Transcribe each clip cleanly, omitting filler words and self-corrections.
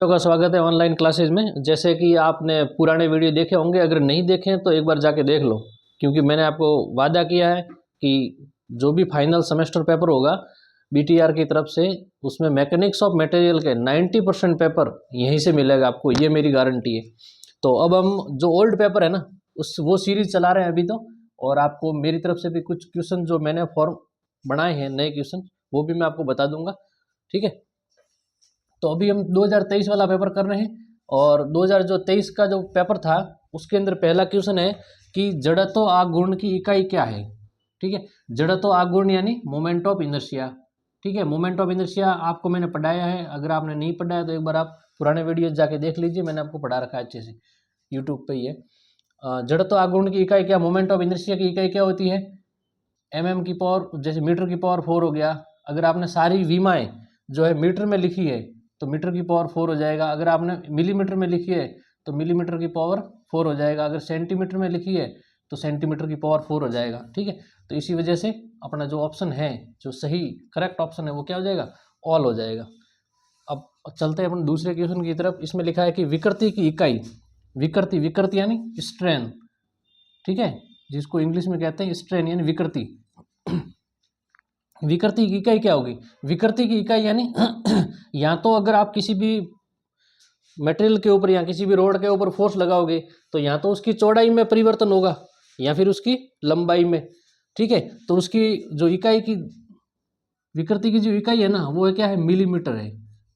तो का स्वागत है ऑनलाइन क्लासेस में। जैसे कि आपने पुराने वीडियो देखे होंगे, अगर नहीं देखे तो एक बार जाके देख लो, क्योंकि मैंने आपको वादा किया है कि जो भी फाइनल सेमेस्टर पेपर होगा बीटीआर की तरफ से, उसमें मैकेनिक्स ऑफ मटेरियल के 90% पेपर यहीं से मिलेगा आपको, ये मेरी गारंटी है। तो अब हम जो ओल्ड पेपर है ना, वो सीरीज चला रहे हैं अभी तो, और आपको मेरी तरफ से भी कुछ क्वेश्चन जो मैंने फॉर्म बनाए हैं नए क्वेश्चन, वो भी मैं आपको बता दूंगा। ठीक है, तो अभी हम 2023 वाला पेपर कर रहे हैं, और 2023 का जो पेपर था उसके अंदर पहला क्वेश्चन है कि जड़त्व आघूर्ण की इकाई क्या है। ठीक है, जड़त्व आघूर्ण यानी मोमेंट ऑफ इनर्शिया। ठीक है, मोमेंट ऑफ इनर्शिया आपको मैंने पढ़ाया है, अगर आपने नहीं पढ़ाया तो एक बार आप पुराने वीडियो जाके देख लीजिए, मैंने आपको पढ़ा रखा है अच्छे से, यूट्यूब पे ही है। जड़त्व आघूर्ण की इकाई क्या, मोमेंट ऑफ इनर्शिया की इकाई क्या होती है, mm की पावर, जैसे मीटर की पावर 4 हो गया। अगर आपने सारी विमाएँ जो है मीटर में लिखी है तो मीटर की पावर 4 हो जाएगा। अगर आपने मिलीमीटर में लिखी है तो मिलीमीटर की पावर 4 हो जाएगा। अगर सेंटीमीटर में लिखी है तो सेंटीमीटर की पावर 4 हो जाएगा। ठीक है, तो इसी वजह से अपना जो ऑप्शन है, जो सही करेक्ट ऑप्शन है, वो क्या हो जाएगा, ऑल हो जाएगा। अब चलते हैं अपन दूसरे क्वेश्चन की तरफ। इसमें लिखा है कि विकृति की इकाई, विकृति यानी स्ट्रेन। ठीक है, जिसको इंग्लिश में कहते हैं स्ट्रेन यानी विकृति। विकृति की इकाई क्या होगी, विकृति की इकाई यानी या तो अगर आप किसी भी मटेरियल के ऊपर या किसी भी रोड के ऊपर फोर्स लगाओगे तो या तो उसकी चौड़ाई में परिवर्तन होगा या फिर उसकी लंबाई में। ठीक है, तो उसकी जो इकाई की, विकृति की जो इकाई है ना, वो है क्या है, मिलीमीटर है।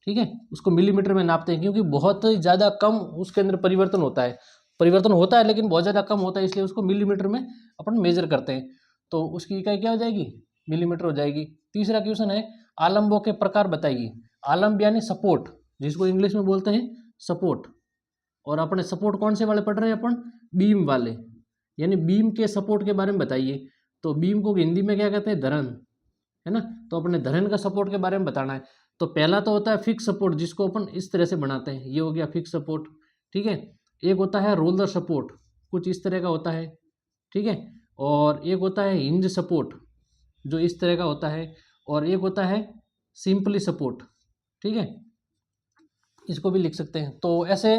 ठीक है, उसको मिलीमीटर में नापते हैं, क्योंकि बहुत ज़्यादा कम उसके अंदर परिवर्तन होता है लेकिन बहुत ज़्यादा कम होता है, इसलिए उसको मिलीमीटर में अपन मेजर करते हैं। तो उसकी इकाई क्या हो जाएगी, मिलीमीटर हो जाएगी। तीसरा क्वेश्चन है आलम्बों के प्रकार बताइए। आलम्ब यानी सपोर्ट, जिसको इंग्लिश में बोलते हैं सपोर्ट। और अपने सपोर्ट कौन से वाले पढ़ रहे हैं अपन, बीम वाले, यानी बीम के सपोर्ट के बारे में बताइए। तो बीम को हिंदी में क्या कहते हैं, धरन, है ना। तो अपने धरन का सपोर्ट के बारे में बताना है। तो पहला तो होता है फिक्स सपोर्ट, जिसको अपन इस तरह से बनाते हैं, ये हो गया फिक्स सपोर्ट। ठीक है, एक होता है रोलर सपोर्ट, कुछ इस तरह का होता है। ठीक है, और एक होता है हिंज सपोर्ट, जो इस तरह का होता है। और एक होता है सिंपली सपोर्ट। ठीक है, इसको भी लिख सकते हैं। तो ऐसे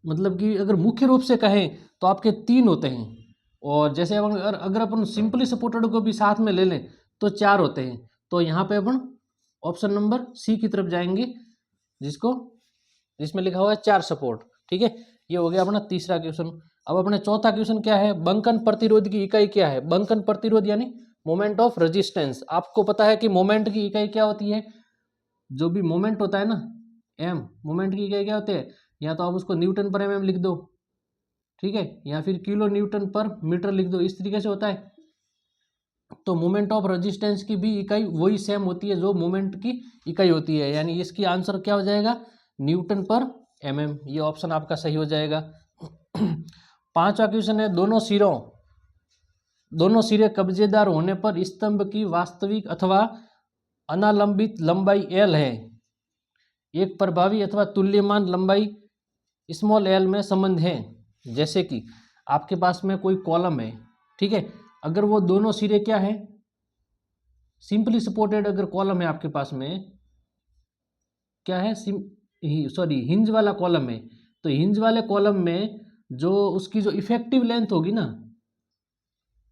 मतलब कि अगर मुख्य रूप से कहें तो आपके 3 होते हैं, और जैसे अगर अपन सिंपली सपोर्टेड को भी साथ में ले लें तो 4 होते हैं। तो यहाँ पे अपन ऑप्शन नंबर सी की तरफ जाएंगे, जिसमें लिखा हुआ है 4 सपोर्ट। ठीक है, ये हो गया अपना तीसरा क्वेश्चन। अब अपने चौथा क्वेश्चन क्या है, बंकन प्रतिरोध की इकाई क्या है। बंकन प्रतिरोध यानी मोमेंट ऑफ रेजिस्टेंस। आपको पता है कि मोमेंट की इकाई क्या होती है, जो भी मोमेंट होता है ना, एम, मोमेंट की इकाई क्या होती है, या तो आप उसको न्यूटन पर एमएम लिख दो, ठीक है, या फिर किलो न्यूटन पर मीटर लिख दो, इस तरीके से होता है। तो मोमेंट ऑफ रेजिस्टेंस की भी इकाई वही सेम होती है जो मोमेंट की इकाई होती है, यानी इसकी आंसर क्या हो जाएगा, न्यूटन पर एमएम। ये ऑप्शन आपका सही हो जाएगा। पांचवा क्वेश्चन है दोनों सिरे कब्जेदार होने पर स्तंभ की वास्तविक अथवा अनालंबित लंबाई एल है। एक प्रभावी अथवा तुल्यमान लंबाई स्मॉल एल में संबंध है। जैसे कि आपके पास में कोई कॉलम है, ठीक है, अगर वो दोनों सिरे क्या है, सिंपली सपोर्टेड अगर कॉलम है आपके पास में, क्या है, हिंज वाला कॉलम है, तो हिंज वाले कॉलम में जो उसकी जो इफेक्टिव लेंथ होगी ना,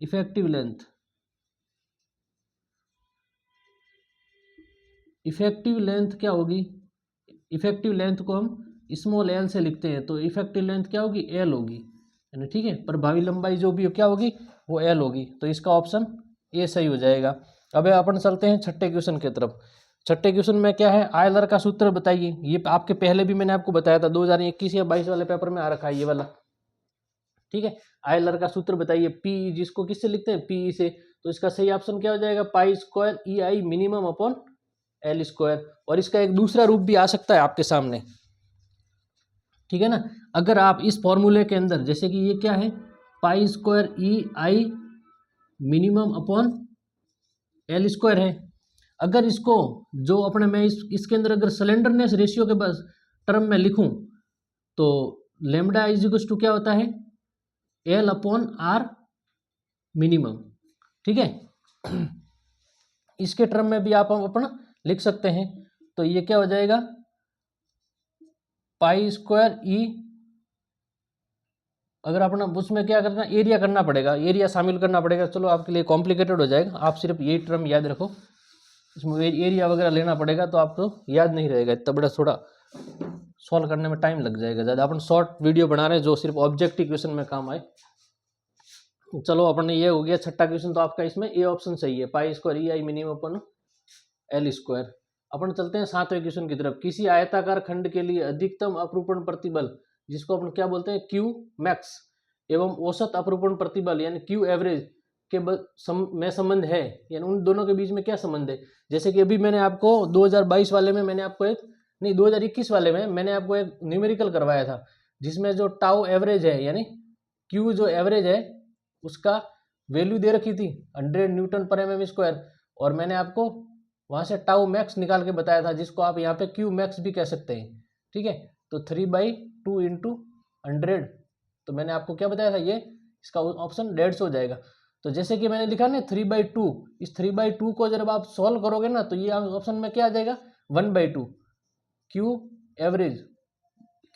इफेक्टिव लेंथ क्या होगी, इफेक्टिव लेंथ को हम स्मॉल एल से लिखते हैं, तो इफेक्टिव लेंथ क्या होगी, एल होगी, यानी ठीक है, प्रभावी लंबाई जो भी क्या होगी वो एल होगी। तो इसका ऑप्शन ए सही हो जाएगा। अब अपन चलते हैं छठे क्वेश्चन की तरफ। छठे क्वेश्चन में क्या है, आयलर का सूत्र बताइए। ये आपके पहले भी मैंने आपको बताया था, 2021 या 22 वाले पेपर में आ रखा है ये वाला। ठीक है, आयलर का सूत्र बताइए, पी, जिसको किससे लिखते हैं, पी से। तो इसका सही ऑप्शन क्या हो जाएगा, पाई square E I minimum upon L square. और इसका एक दूसरा रूप भी आ सकता है आपके सामने, ठीक है ना। अगर आप इस फॉर्मूले के अंदर, जैसे कि ये क्या है, pi square E I minimum upon L square है, अगर इसको जो अपने मैं इसके अंदर अगर सिलेंडरनेस रेशियो के बस टर्म में लिखूं तो लेमडा इज इक्वल टू क्या होता है, एल अपॉन आर मिनिमम। ठीक है, इसके टर्म में भी आप अपना लिख सकते हैं। तो ये क्या हो जाएगा, पाई स्क्वायर ई, अगर अपना उसमें क्या करना, एरिया करना पड़ेगा, एरिया शामिल करना पड़ेगा। चलो आपके लिए कॉम्प्लिकेटेड हो जाएगा, आप सिर्फ यही टर्म याद रखो, इसमें एरिया वगैरह लेना पड़ेगा तो आपको याद नहीं रहेगा, इतना बड़ा थोड़ा सॉल्व करने में टाइम लग जाएगा ज़्यादा। अपन शॉर्ट वीडियो बना रहे हैं जो सिर्फ ऑब्जेक्टिव क्वेश्चन में काम आए। चलो अपन ये हो गया छठा क्वेश्चन, तो आपका इसमें ए ऑप्शन सही है, pi square E I minimum अपन एल स्क्वायर। अपन चलते हैं सातवें क्वेश्चन की तरफ। किसी आयताकार खंड के लिए अधिकतम अपरूपण प्रतिबल, जिसको अपन क्या बोलते हैं क्यू मैक्स, एवं औसत अपरूपण प्रतिबल यानी क्यू एवरेज के में संबंध है, यानी उन दोनों के बीच में क्या संबंध है। जैसे कि अभी मैंने आपको 2022 वाले में मैंने आपको एक, नहीं 2021 वाले में मैंने आपको एक न्यूमेरिकल करवाया था, जिसमें जो टाउ एवरेज है यानी क्यू जो एवरेज है उसका वैल्यू दे रखी थी 100 न्यूटन पर एमएम स्क्वायर, और मैंने आपको वहाँ से टाउ मैक्स निकाल के बताया था, जिसको आप यहाँ पे क्यू मैक्स भी कह सकते हैं। ठीक है, तो 3/2 इंटू 100, तो मैंने आपको क्या बताया था, ये इसका ऑप्शन 150 हो जाएगा। तो जैसे कि मैंने लिखा ना 3/2, इस 3/2 को जब आप सॉल्व करोगे ना तो ये ऑप्शन में क्या आ जाएगा 1/2, क्यू एवरेज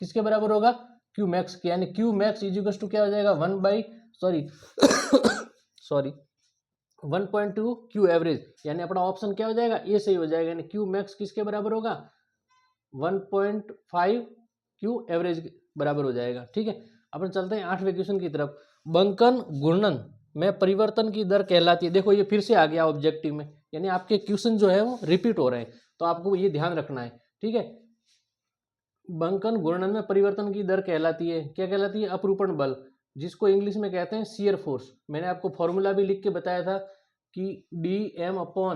किसके बराबर होगा, क्यू मैक्स के, यानी क्यू मैक्स इजिकल्स टू क्या हो जाएगा 1.2 क्यू एवरेज, यानी अपना ऑप्शन क्या हो जाएगा, ये सही हो जाएगा, यानी क्यू मैक्स किसके बराबर होगा 1.5 क्यू एवरेज के बराबर हो जाएगा। ठीक है, अपन चलते हैं आठवें क्वेश्चन की तरफ। बंकन घूर्णन में परिवर्तन की दर कहलाती है, देखो ये फिर से आ गया ऑब्जेक्टिव में, यानी आपके क्वेश्चन जो है वो रिपीट हो रहे हैं, तो आपको ये ध्यान रखना है। ठीक है, बंकन घूर्णन में परिवर्तन की दर कहलाती है, क्या कहलाती है, अपरूपण बल, जिसको इंग्लिश में कहते हैं शियर फोर्स। मैंने आपको फॉर्मूला भी लिख के बताया था कि dm/dx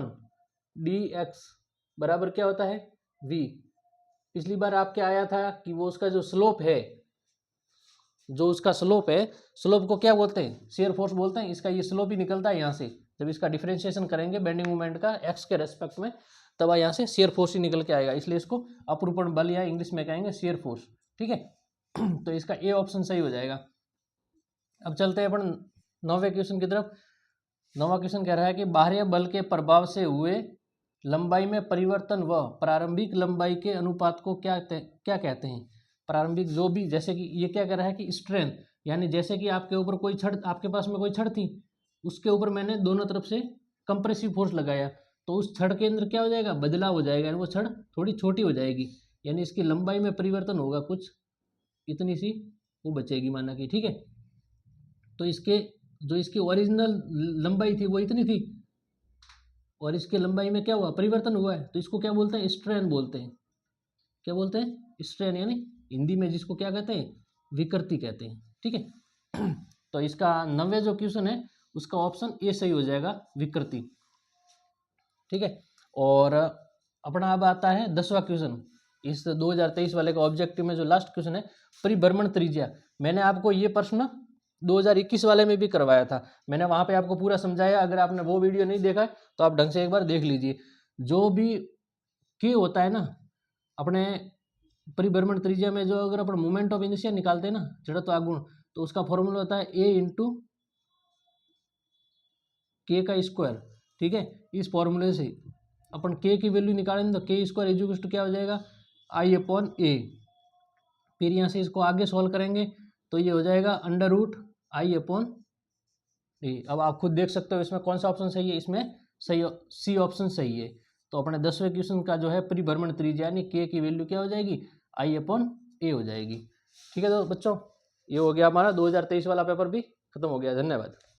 बराबर क्या होता है v। पिछली बार आपके आया था कि वो उसका जो स्लोप है, जो उसका स्लोप है, स्लोप को क्या बोलते हैं, शियर फोर्स बोलते हैं। इसका ये स्लोप ही निकलता है यहाँ से, जब इसका डिफरेंशिएशन करेंगे बेंडिंग मोमेंट का एक्स के रेस्पेक्ट में, तब यहाँ से शियर फोर्स ही निकल के आएगा, इसलिए इसको अपरूपण बल या इंग्लिश में कहेंगे शियर फोर्स। ठीक है, तो इसका ए ऑप्शन सही हो जाएगा। अब चलते हैं अपन नौवें क्वेश्चन की तरफ। नौवां क्वेश्चन कह रहा है कि बाह्य बल के प्रभाव से हुए लंबाई में परिवर्तन व प्रारंभिक लंबाई के अनुपात को क्या कहते हैं। प्रारंभिक जो भी, जैसे कि ये क्या कह रहा है कि स्ट्रेंथ, यानी जैसे कि आपके ऊपर कोई छड़, आपके पास में कोई छड़ थी, उसके ऊपर मैंने दोनों तरफ से कंप्रेसिव फोर्स लगाया, तो उस छड़ के अंदर क्या हो जाएगा, बदलाव हो जाएगा, यानी वो छड़ थोड़ी छोटी हो जाएगी, यानी इसकी लंबाई में परिवर्तन होगा, कुछ इतनी सी वो बचेगी माना कि। ठीक है, तो इसके जो इसकी ओरिजिनल लंबाई थी वो इतनी थी, और इसके लंबाई में क्या हुआ, परिवर्तन हुआ है, तो इसको क्या बोलते हैं, स्ट्रेन बोलते हैं। क्या बोलते हैं, स्ट्रेन, यानी हिंदी में जिसको क्या कहते हैं, विकृति कहते हैं। ठीक है, तो इसका 90 जो क्वेश्चन है उसका ऑप्शन ए सही हो जाएगा, विकृति। ठीक है, और अपना अब आता है 10वां क्वेश्चन इस 2023 वाले का ऑब्जेक्टिव में, जो लास्ट क्वेश्चन है परिभ्रमण त्रिज्या। मैंने आपको ये प्रश्न 2021 वाले में भी करवाया था, मैंने वहाँ पे आपको पूरा समझाया, अगर आपने वो वीडियो नहीं देखा है तो आप ढंग से एक बार देख लीजिए। जो भी के होता है ना अपने परिभ्रमण त्रिज्या में, जो अगर अपन मोमेंट ऑफ इनर्शिया निकालते हैं ना, जड़त्व आघूर्ण, तो उसका फॉर्मूला होता है a इंटू के का स्क्वायर। ठीक है, इस फॉर्मूले से अपन के की वैल्यू निकालेंगे तो के स्क्वायर इक्वल टू क्या हो जाएगा I/a। फिर यहाँ से इसको आगे सॉल्व करेंगे तो ये हो जाएगा √I/a। अब आप खुद देख सकते हो इसमें कौन सा ऑप्शन सही है, इसमें सही सी ऑप्शन सही है। तो अपने 10वें क्वेश्चन का जो है परिभ्रमण त्रिज्या यानी के की वैल्यू क्या हो जाएगी, I/a हो जाएगी। ठीक है, तो बच्चों ये हो गया हमारा 2023 वाला पेपर भी खत्म हो गया। धन्यवाद।